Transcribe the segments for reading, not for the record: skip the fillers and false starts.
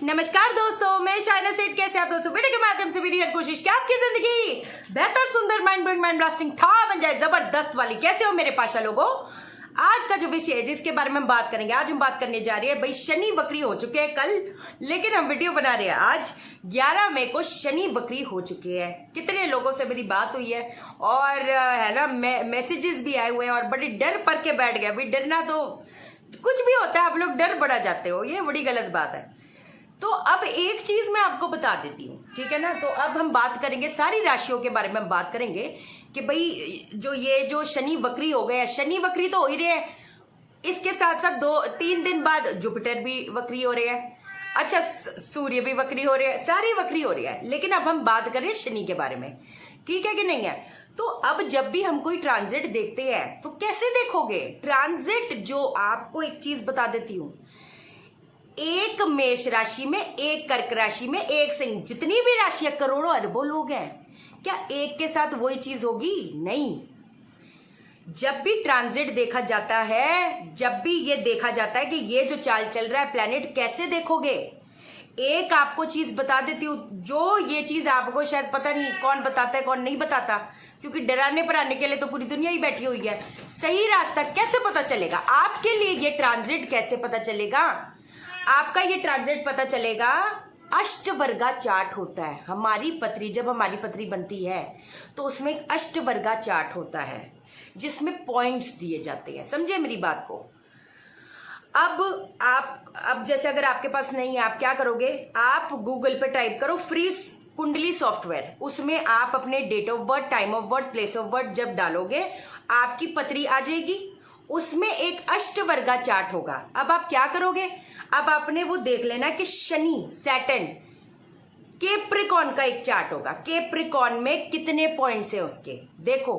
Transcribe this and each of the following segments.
नमस्कार दोस्तों, मैं शायना सेठ। कैसे आप दोस्तों? वीडियो के माध्यम से मेरी हर कोशिश कि आपकी जिंदगी बेहतर, सुंदर, माइंड ब्लोइंग, माइंड ब्लास्टिंग था बन जाए, जबरदस्त वाली। कैसे हो मेरे पाशा लोगों? आज का जो विषय है जिसके बारे में हम बात करेंगे, आज हम बात करने जा रहे हैं भाई, शनि वक्री हो चुके हैं कल, लेकिन हम वीडियो बना रहे हैं आज 11 मई को। शनि वक्री हो चुके हैं। कितने लोगों से मेरी बात हुई है और है ना, मैसेजेस भी आए हुए हैं और बड़ी डर पर के बैठ गए। भाई डरना तो कुछ भी होता है, आप लोग डर बढ़ा जाते हो, ये बड़ी गलत बात है। तो अब एक चीज मैं आपको बता देती हूँ, ठीक है ना। तो अब हम बात करेंगे सारी राशियों के बारे में, हम बात करेंगे कि भाई जो शनि वक्री हो गए हैं, शनि वक्री तो हो ही रहे हैं, इसके साथ साथ 2-3 दिन बाद जुपिटर भी वक्री हो रहे हैं, अच्छा सूर्य भी वक्री हो रहे हैं, सारी वक्री हो रही है। लेकिन अब हम बात करें शनि के बारे में, ठीक है कि नहीं है। तो अब जब भी हम कोई ट्रांजिट देखते हैं तो कैसे देखोगे ट्रांजिट? जो आपको एक चीज बता देती हूं, एक मेष राशि में, एक कर्क राशि में, एक सिंह, जितनी भी राशियां करोड़ों अरबों लोग हैं, क्या एक के साथ वही चीज होगी? नहीं। जब भी ट्रांजिट देखा जाता है, जब भी ये देखा जाता है कि ये जो चाल चल रहा है प्लेनेट, कैसे देखोगे? एक आपको चीज बता देती हूँ, जो ये चीज आपको शायद पता नहीं कौन बताता है कौन नहीं बताता, क्योंकि डराने पढ़ाने के लिए तो पूरी दुनिया ही बैठी हुई है। सही रास्ता कैसे पता चलेगा आपके लिए? ये ट्रांजिट कैसे पता चलेगा आपका? ये ट्रांजिट पता चलेगा, अष्टवर्गा चार्ट होता है। हमारी पत्री, जब हमारी पत्री बनती है तो उसमें एक अष्टवर्गा चार्ट होता है जिसमें पॉइंट्स दिए जाते हैं। समझे मेरी बात को? अब जैसे अगर आपके पास नहीं है, आप क्या करोगे? आप गूगल पे टाइप करो फ्री कुंडली सॉफ्टवेयर, उसमें आप अपने date of birth, time of birth, place of birth जब डालोगे आपकी पत्री आ जाएगी, उसमें एक अष्टवर्गा चार्ट होगा। अब आप क्या करोगे? अब आपने वो देख लेना कि शनि, सैटर्न, केप्रिकॉन का एक चार्ट होगा। केप्रिकॉन में कितने पॉइंट्स है उसके देखो।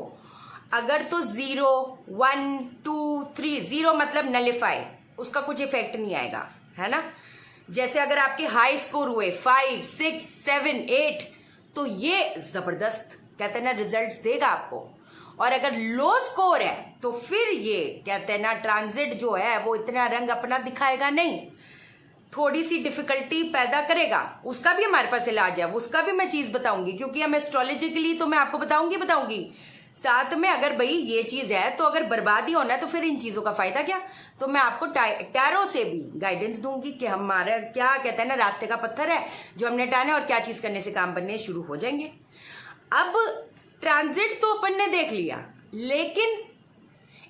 अगर तो 0, 1, 2, 3, 0 मतलब नलिफाई, उसका कुछ इफेक्ट नहीं आएगा, है ना। जैसे अगर आपके हाई स्कोर हुए 5, 6, 7, 8, तो ये जबरदस्त कहते हैं ना रिजल्ट्स देगा आपको। और अगर लो स्कोर है तो फिर ये कहते हैं ना ट्रांजिट जो है वो इतना रंग अपना दिखाएगा नहीं, थोड़ी सी डिफिकल्टी पैदा करेगा। उसका भी हमारे पास इलाज है, उसका भी मैं चीज बताऊंगी, क्योंकि हम एस्ट्रोलॉजिकली तो मैं आपको बताऊंगी साथ में। अगर भाई ये चीज है तो अगर बर्बादी होना है तो फिर इन चीजों का फायदा क्या? तो मैं आपको टैरो से भी गाइडेंस दूंगी कि हमारा क्या कहते हैं ना रास्ते का पत्थर है जो हमने टाना और क्या चीज करने से काम बनने शुरू हो जाएंगे। अब ट्रांजिट तो अपन ने देख लिया, लेकिन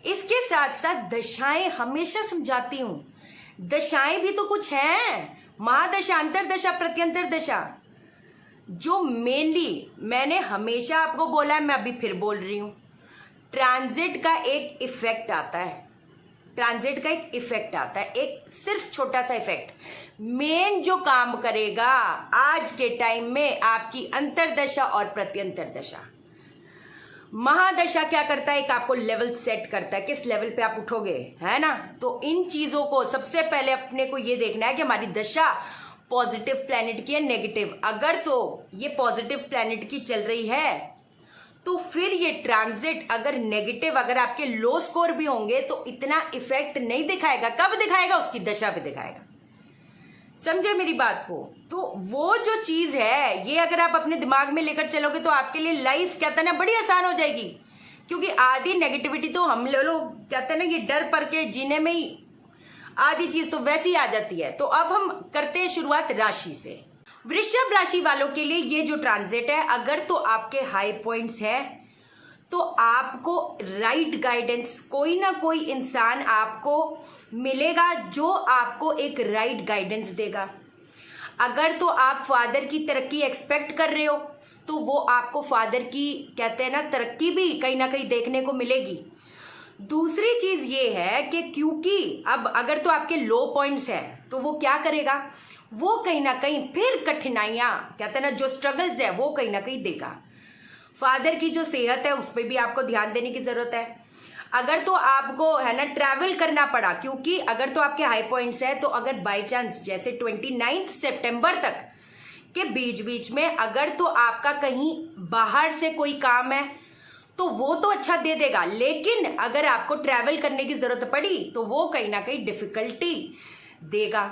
इसके साथ साथ दशाएं हमेशा समझाती हूं। दशाएं भी तो कुछ हैं, महादशा, अंतरदशा, प्रत्यंतर दशा, जो मेनली मैंने हमेशा आपको बोला है, मैं अभी फिर बोल रही हूं। ट्रांजिट का एक इफेक्ट आता है, ट्रांजिट का एक इफेक्ट आता है, एक सिर्फ छोटा सा इफेक्ट। मेन जो काम करेगा आज के टाइम में आपकी अंतरदशा और प्रत्यंतर दशा। महादशा क्या करता है? एक आपको लेवल सेट करता है, किस लेवल पे आप उठोगे, है ना। तो इन चीजों को सबसे पहले अपने को ये देखना है कि हमारी दशा पॉजिटिव प्लैनेट की है, नेगेटिव। अगर तो ये पॉजिटिव प्लैनेट की चल रही है तो फिर ये ट्रांजिट अगर नेगेटिव, अगर आपके लो स्कोर भी होंगे तो इतना इफेक्ट नहीं दिखाएगा। कब दिखाएगा? उसकी दशा पे दिखाएगा। समझे मेरी बात को? तो वो जो चीज है, ये अगर आप अपने दिमाग में लेकर चलोगे तो आपके लिए लाइफ कहते हैं ना बड़ी आसान हो जाएगी, क्योंकि आधी नेगेटिविटी तो हम लोग कहते हैं ना ये डर पर के जीने में ही आधी चीज तो वैसी ही आ जाती है। तो अब हम करते हैं शुरुआत राशि से। वृषभ राशि वालों के लिए ये जो ट्रांजिट है, अगर तो आपके हाई पॉइंट्स हैं तो आपको राइट गाइडेंस, कोई ना कोई इंसान आपको मिलेगा जो आपको एक राइट गाइडेंस देगा। अगर तो आप फादर की तरक्की एक्सपेक्ट कर रहे हो तो वो आपको फादर की कहते हैं ना तरक्की भी कहीं ना कहीं देखने को मिलेगी। दूसरी चीज ये है कि क्योंकि अब अगर तो आपके लो पॉइंट्स हैं तो वो क्या करेगा? वो कहीं ना कहीं फिर कठिनाइयां कहते हैं ना जो स्ट्रगल्स है वो कहीं ना कहीं देगा। फादर की जो सेहत है उस पर भी आपको ध्यान देने की जरूरत है। अगर तो आपको है ना ट्रैवल करना पड़ा, क्योंकि अगर तो आपके हाई पॉइंट्स है तो अगर बाय चांस जैसे 29 सितंबर तक के बीच में अगर तो आपका कहीं बाहर से कोई काम है तो वो तो अच्छा दे देगा, लेकिन अगर आपको ट्रैवल करने की जरूरत पड़ी तो वो कहीं ना कहीं डिफिकल्टी देगा।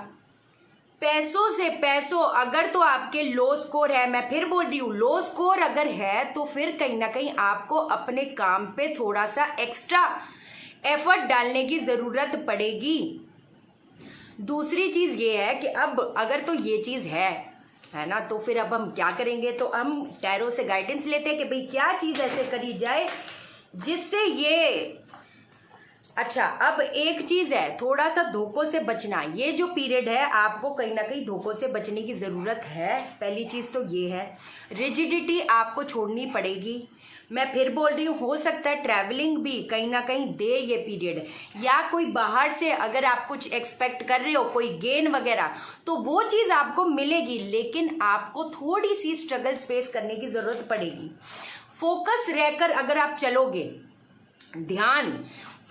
पैसों से पैसों, अगर तो आपके लो स्कोर है, मैं फिर बोल रही हूं, लो स्कोर अगर है तो फिर कहीं ना कहीं आपको अपने काम पे थोड़ा सा एक्स्ट्रा एफर्ट डालने की जरूरत पड़ेगी। दूसरी चीज ये है कि अब अगर तो ये चीज है ना, तो फिर अब हम क्या करेंगे, तो हम टैरो से गाइडेंस लेते हैं कि भाई क्या चीज ऐसे करी जाए जिससे ये, अच्छा अब एक चीज है, थोड़ा सा धोखों से बचना। ये जो पीरियड है आपको कहीं ना कहीं धोखों से बचने की जरूरत है। पहली चीज तो ये है, रिजिडिटी आपको छोड़नी पड़ेगी। मैं फिर बोल रही हूँ, हो सकता है ट्रैवलिंग भी कहीं ना कहीं दे ये पीरियड, या कोई बाहर से अगर आप कुछ एक्सपेक्ट कर रहे हो, कोई गेन वगैरह, तो वो चीज आपको मिलेगी, लेकिन आपको थोड़ी सी स्ट्रगल्स फेस करने की जरूरत पड़ेगी। फोकस रहकर अगर आप चलोगे, ध्यान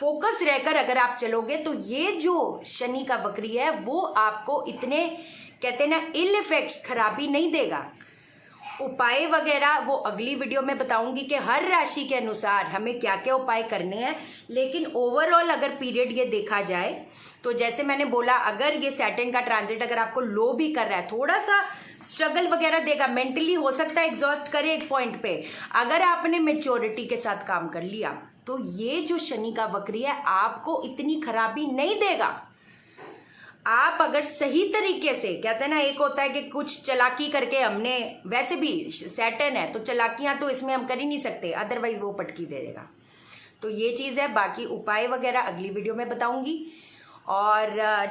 फोकस रहकर अगर आप चलोगे, तो ये जो शनि का वक्री है वो आपको इतने, कहते हैं ना, इल इफेक्ट्स, खराबी नहीं देगा। उपाय वगैरह वो अगली वीडियो में बताऊंगी कि हर राशि के अनुसार हमें क्या क्या उपाय करने हैं। लेकिन ओवरऑल अगर पीरियड ये देखा जाए तो जैसे मैंने बोला, अगर ये सैटर्न का ट्रांजिट अगर आपको लो भी कर रहा है, थोड़ा सा स्ट्रगल वगैरह देगा, मेंटली हो सकता है एग्जॉस्ट करे एक पॉइंट पे, अगर आपने मेच्योरिटी के साथ काम कर लिया तो ये जो शनि का वक्री है आपको इतनी खराबी नहीं देगा। आप अगर सही तरीके से, कहते हैं ना, एक होता है कि कुछ चालाकी करके हमने, वैसे भी सैटर्न है तो चालाकियां तो इसमें हम कर ही नहीं सकते, अदरवाइज वो पटकी दे देगा। तो ये चीज है, बाकी उपाय वगैरह अगली वीडियो में बताऊंगी। और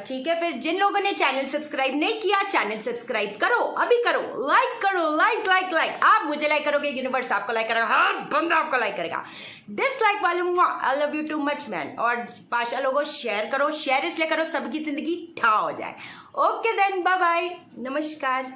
ठीक है, फिर जिन लोगों ने चैनल सब्सक्राइब नहीं किया, चैनल सब्सक्राइब करो, अभी करो, लाइक करो, लाइक लाइक लाइक। आप मुझे लाइक करोगे, यूनिवर्स आपको लाइक करेगा, हर बंदा आपको लाइक करेगा। डिसलाइक वाले I love you too much man. और 5 लोगों शेयर करो, शेयर इसलिए करो सबकी जिंदगी ठा हो जाए। ओके देन, बाय बाय, नमस्कार।